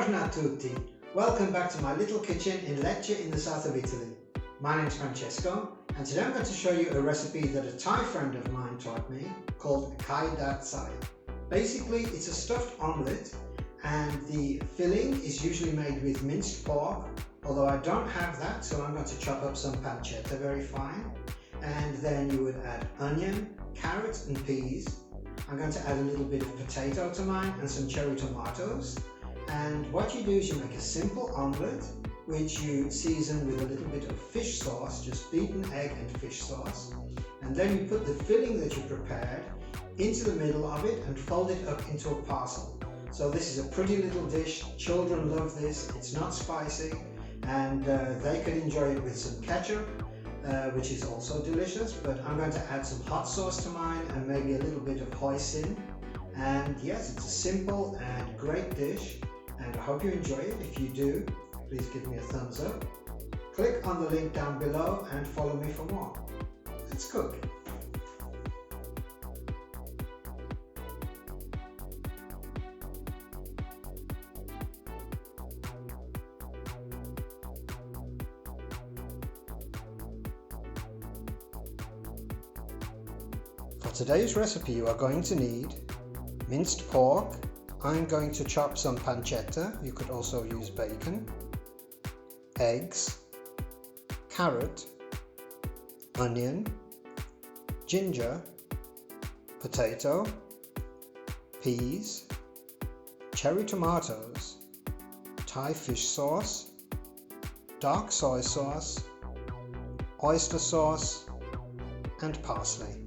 Buongiorno a tutti! Welcome back to my little kitchen in Lecce in the south of Italy. My name's Francesco and today I'm going to show you a recipe that a Thai friend of mine taught me called Kai Dat Sai. Basically it's a stuffed omelette and the filling is usually made with minced pork, although I don't have that, so I'm going to chop up some pancetta very fine, and then you would add onion, carrots and peas. I'm going to add a little bit of potato to mine and some cherry tomatoes. And what you do is you make a simple omelette which you season with a little bit of fish sauce, just beaten egg and fish sauce, and then you put the filling that you prepared into the middle of it and fold it up into a parcel. So this is a pretty little dish. Children love this. It's not spicy and they can enjoy it with some ketchup, which is also delicious, but I'm going to add some hot sauce to mine and maybe a little bit of hoisin. And yes, it's a simple and great dish and I hope you enjoy it. If you do, please give me a thumbs up. Click on the link down below and follow me for more. Let's cook. For today's recipe you are going to need minced pork. I'm going to chop some pancetta, you could also use bacon, eggs, carrot, onion, ginger, potato, peas, cherry tomatoes, Thai fish sauce, dark soy sauce, oyster sauce and parsley.